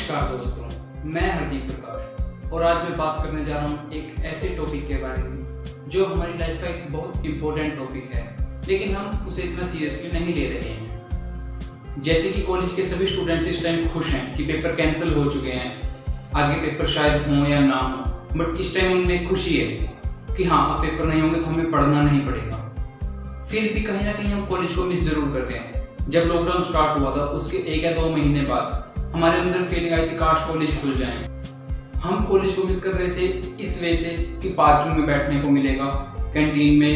नमस्कार दोस्तों, मैं हरदीप प्रकाश और आज मैं बात करने जा रहा हूँ एक ऐसे टॉपिक के बारे में जो हमारी लाइफ का एक बहुत इम्पोर्टेंट टॉपिक है, लेकिन हम उसे इतना सीरियसली नहीं ले रहे हैं। जैसे कि कॉलेज के सभी स्टूडेंट्स इस टाइम खुश हैं कि पेपर कैंसिल हो चुके हैं, आगे पेपर शायद हो या ना हो, बट इस टाइम उनमें खुशी है कि हाँ अब पेपर नहीं होंगे तो हमें पढ़ना नहीं पड़ेगा। फिर भी कहीं ना कहीं हम कॉलेज को मिस जरूर करते हैं। जब लॉकडाउन स्टार्ट हुआ था उसके 1 या 2 महीने बाद हमारे अंदर फीलिंग आई थी काश कॉलेज खुल जाए। हम कॉलेज को मिस कर रहे थे इस वजह से कि पार्किंग में बैठने को मिलेगा, कैंटीन में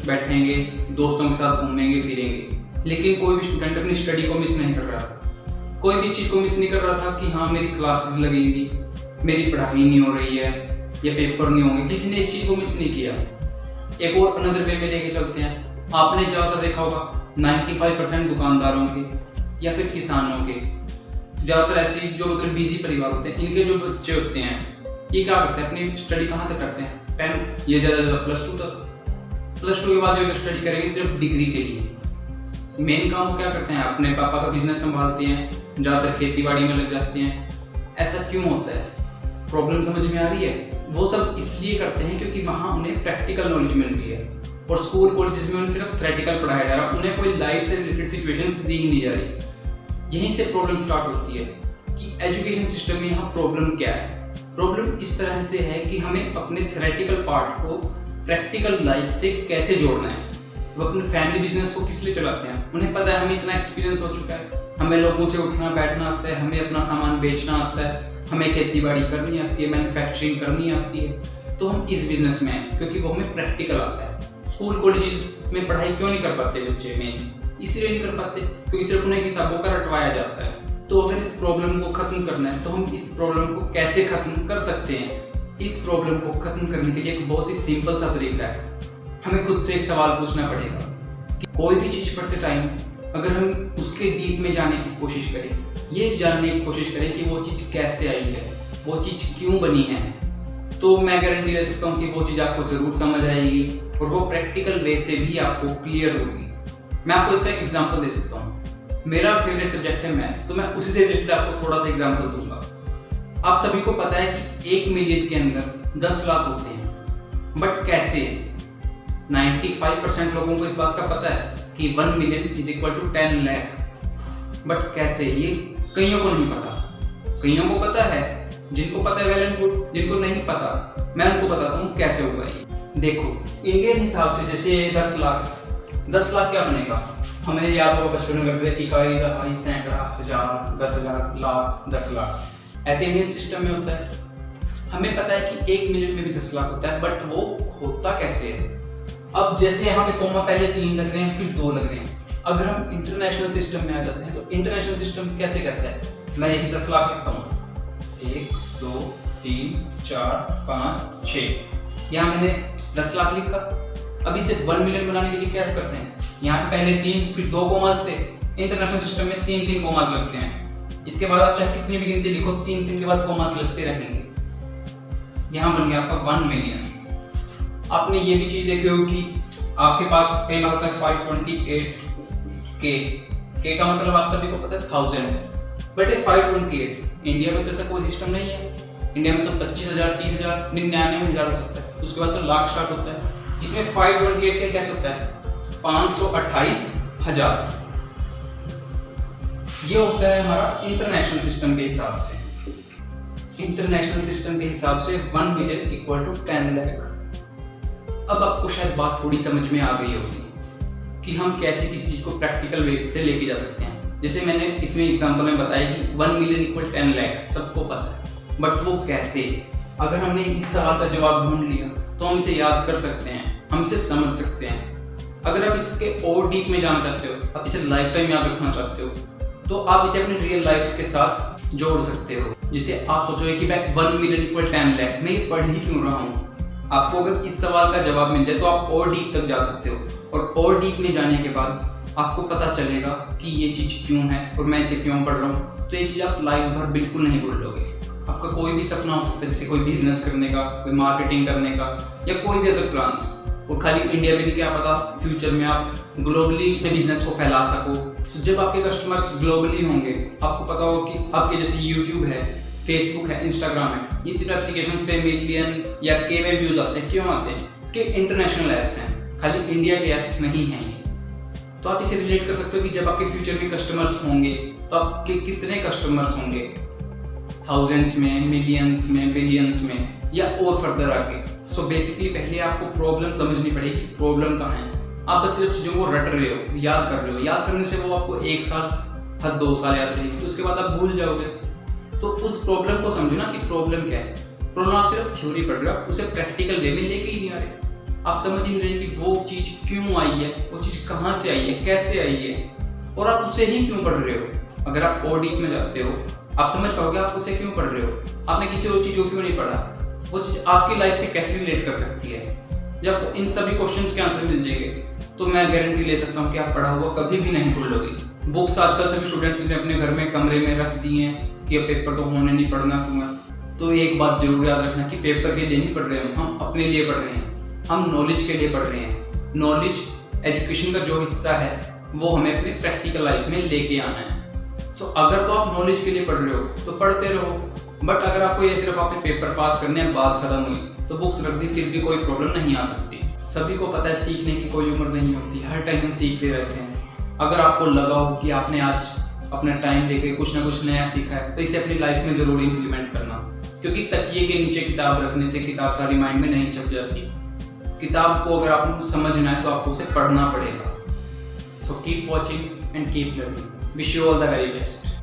बैठेंगे, दोस्तों के साथ घूमेंगे फिरेंगे। लेकिन कोई भी स्टूडेंट अपनी स्टडी को मिस नहीं कर रहा था। कोई भी इस चीज़ को मिस नहीं कर रहा था कि हाँ मेरी क्लासेस लगेंगी, मेरी पढ़ाई नहीं हो रही है या पेपर नहीं होंगे। किसी ने इस चीज़ को मिस नहीं किया। एक और अनदर वे में लेके चलते हैं। आपने ज़्यादातर देखा होगा 95% दुकानदारों के या फिर किसानों के, ज़्यादातर ऐसे जो मतलब बिजी परिवार होते हैं, इनके जो बच्चे होते हैं ये क्या करते हैं, अपनी स्टडी कहाँ तक करते हैं, 10th ये ज़्यादा +2 तक। +2 के बाद जो स्टडी करेंगे सिर्फ डिग्री के लिए। मेन काम वो क्या करते हैं, अपने पापा का बिजनेस संभालते हैं, ज़्यादातर खेती बाड़ी में लग जाते हैं। ऐसा क्यों होता है? प्रॉब्लम समझ में आ रही है? वो सब इसलिए करते हैं क्योंकि वहाँ उन्हें प्रैक्टिकल नॉलेज मिलती है और स्कूल कॉलेजेस में उन्हें सिर्फ थ्योरेटिकल पढ़ाया जा रहा है, उन्हें कोई लाइफ से रिलेटेड सिचुएशंस दी ही नहीं जा रही। यहीं से प्रॉब्लम स्टार्ट होती है कि एजुकेशन सिस्टम में यहाँ प्रॉब्लम क्या है। प्रॉब्लम इस तरह से है कि हमें अपने थ्योरेटिकल पार्ट को प्रैक्टिकल लाइफ से कैसे जोड़ना है। वो अपने फैमिली बिजनेस को किस लिए चलाते हैं, उन्हें पता है हमें इतना एक्सपीरियंस हो चुका है, हमें लोगों से उठना बैठना आता है, हमें अपना सामान बेचना आता है, हमें खेती बाड़ी करनी आती है, मैन्युफैक्चरिंग करनी आती है, तो हम इस बिजनेस में हैं क्योंकि वो हमें प्रैक्टिकल आता है। स्कूल कॉलेजेस में पढ़ाई क्यों नहीं कर पाते बच्चे में? इसलिए नहीं कर पाते क्योंकि सिर्फ उन्हें किताबों का रटवाया जाता है। तो अगर इस प्रॉब्लम को खत्म करना है तो हम इस प्रॉब्लम को कैसे खत्म कर सकते हैं? इस प्रॉब्लम को खत्म करने के लिए एक बहुत ही सिंपल सा तरीका है। हमें खुद से एक सवाल पूछना पड़ेगा कि कोई भी चीज़ पढ़ते टाइम अगर हम उसके डीप में जाने की कोशिश करें, ये जानने की कोशिश करें कि वो चीज़ कैसे आई है, वो चीज़ क्यों बनी है, तो मैं गारंटी दे सकता हूँ कि वो चीज़ आपको ज़रूर समझ आएगी और वो प्रैक्टिकल वे से भी आपको क्लियर होगी। मैं आपको इसका एक एग्जांपल दे सकता हूँ। मेरा फेवरेट सब्जेक्ट है मैथ, तो मैं उसी से रिलेटेड आपको थोड़ा सा एग्जांपल दूंगा। आप सभी को पता है कि 1 मिलियन के अंदर 10 लाख होते हैं, बट कैसे? 95% लोगों को इस बात का पता है कि 1 मिलियन = 10 लाख, बट कैसे ये कईयों को नहीं पता। कईयों को पता है, जिनको पता है वेल एंड गुड, जिनको नहीं पता मैं उनको बताता हूँ कैसे होगा ये। देखो इंडियन हिसाब से जैसे 10 लाख क्या बनेगा? हमें याद होगा बचपन में करते थे इकाई, दहाई, सैकड़ा, हजार, 10,000, लाख, 10 लाख, ऐसे इंडियन सिस्टम में होता है। हमें पता है कि 1 मिलियन में भी 10 लाख होता है, बट वो होता कैसे है? अब जैसे यहाँ पे कोमा पहले 3 लग रहे हैं फिर 2 लग रहे हैं। अगर हम इंटरनेशनल सिस्टम में आ जाते हैं तो इंटरनेशनल सिस्टम कैसे करता है? मैं यही 10 लाख लिखता हूँ, 1 2 3 4 5 6, यहाँ मैंने 10 लाख लिखा। अब इसे 1 मिलियन बनाने के लिए क्या करते हैं? यहाँ पे पहले 3 फिर 2 कोमास थे। इंटरनेशनल सिस्टम में 3 कोमास लगते हैं। इसके बाद आप चाहे कितनी भी गिनती लिखो, 3 के बाद कोमास लगते रहेंगे। यहाँ बन गया आपका 1 मिलियन। आपने ये भी चीज देखी होगी कि आपके पास कई बार होता है 528 के का मतलब आप सभी को पता है 1000 है, बट ये 528 इंडिया में तो ऐसा कोई सिस्टम नहीं है। इंडिया में तो 25,000, 30,000, 99,000 हो सकता है, उसके बाद तो लाख स्टार्ट होता है। इसमें 528 का कैसे होता है? 528,000। ये होता है हमारा इंटरनेशनल सिस्टम के हिसाब से। इंटरनेशनल सिस्टम के हिसाब से 1 मिलियन = 10 लाख। अब आपको शायद बात थोड़ी समझ में आ गई होगी कि हम कैसे किसी चीज को प्रैक्टिकल वे से लेके जा सकते हैं। जैसे मैंने इसमें एग्जांपल में बताया कि 1 मिलियन = 10 लाख सबको पता है, बट वो कैसे? अगर हमने इस सवाल का जवाब ढूंढ लिया तो हम इसे याद कर सकते हैं, हम इसे समझ सकते हैं। अगर आप इसके और डीप में जानना चाहते हो, आप इसे लाइफ टाइम याद रखना चाहते हो, तो आप इसे अपनी रियल लाइफ के साथ जोड़ सकते हो। जिसे आप सोचोगे कि भाई 1 मिलियन = 10 लाख, मैं ये पढ़ ही क्यों रहा हूँ? आपको अगर इस सवाल का जवाब मिल जाए तो आप और डीप तक जा सकते हो, और डीप में जाने के बाद आपको पता चलेगा कि ये चीज़ क्यों है और मैं इसे क्यों पढ़ रहा हूँ। तो ये चीज़ आप लाइफ भर बिल्कुल नहीं भूलोगे। आपका कोई भी सपना हो सकता है, जैसे कोई बिजनेस करने का, कोई मार्केटिंग करने का, या कोई भी अदर प्लान्स। और खाली इंडिया में नहीं, क्या पता फ्यूचर में आप ग्लोबली बिजनेस को फैला सको, तो जब आपके कस्टमर्स ग्लोबली होंगे, आपको पता होगा कि आपके जैसे यूट्यूब है, फेसबुक है, इंस्टाग्राम है, ये तीनों एप्लीकेशंस पे मिलियन या के में व्यूज आते हैं। क्यों आते हैं? कि इंटरनेशनल ऐप्स हैं, खाली इंडिया के ऐप्स नहीं हैं ये। तो आप इसे रिलेट कर सकते हो कि जब आपके फ्यूचर में कस्टमर्स होंगे तो आपके कितने कस्टमर्स होंगे, थाउजेंड्स में, मिलियंस में, बिलियंस में या और फर्दर आगे। सो बेसिकली पहले आपको प्रॉब्लम समझनी पड़ेगी, प्रॉब्लम कहाँ है। आप बस सिर्फ चीज़ों को रट रहे हो, याद कर रहे हो, याद करने से वो आपको 1 साल हद 2 साल याद रहेगी, तो उसके बाद आप भूल जाओगे। तो उस प्रॉब्लम को समझो ना कि प्रॉब्लम क्या है। प्रॉब्लम आप सिर्फ थ्योरी पढ़ रहे हो, आप उसे प्रैक्टिकल वे में लेके ही नहीं आ रहे। आप समझ ही नहीं रहे कि वो चीज़ क्यों आई है, वो चीज़ कहाँ से आई है, कैसे आई है, और आप उसे ही क्यों पढ़ रहे हो। अगर आप और डीप में जाते हो, आप समझ पाओगे आप उसे क्यों पढ़ रहे हो। आपने किसी और चीज़ को क्यों नहीं पढ़ा, वो चीज़ आपकी लाइफ से कैसे रिलेट कर सकती है। जब इन सभी क्वेश्चंस के आंसर मिल जाएंगे तो मैं गारंटी ले सकता हूँ कि आप पढ़ा हुआ कभी भी नहीं भूलोगे। बुक्स आजकल सभी स्टूडेंट्स ने अपने घर में कमरे में रख दी हैं कि अब पेपर तो होने नहीं, पढ़ना क्यों है। तो एक बात जरूर याद रखना कि पेपर के लिए नहीं पढ़ रहे हैं हम, अपने लिए पढ़ रहे हैं, हम नॉलेज के लिए पढ़ रहे हैं। नॉलेज एजुकेशन का जो हिस्सा है वो हमें अपने प्रैक्टिकल लाइफ में लेके आना है। सो अगर तो आप नॉलेज के लिए पढ़ रहे हो तो पढ़ते रहो, बट अगर आपको ये सिर्फ आपने पेपर पास करने हैं, बात खत्म हुई, तो बुक्स रख दी फिर भी कोई प्रॉब्लम नहीं आ सकती। सभी को पता है सीखने की कोई उम्र नहीं होती, हर टाइम हम सीखते रहते हैं। अगर आपको लगा हो कि आपने आज अपना टाइम देके कुछ ना कुछ नया सीखा है तो इसे अपनी लाइफ में जरूर इम्प्लीमेंट करना, क्योंकि तकिए के नीचे किताब रखने से किताब सारी माइंड में नहीं छप जाती। किताब को अगर आपको समझना है तो आपको उसे पढ़ना पड़ेगा। So keep watching and keep learning. Wish you all the very best.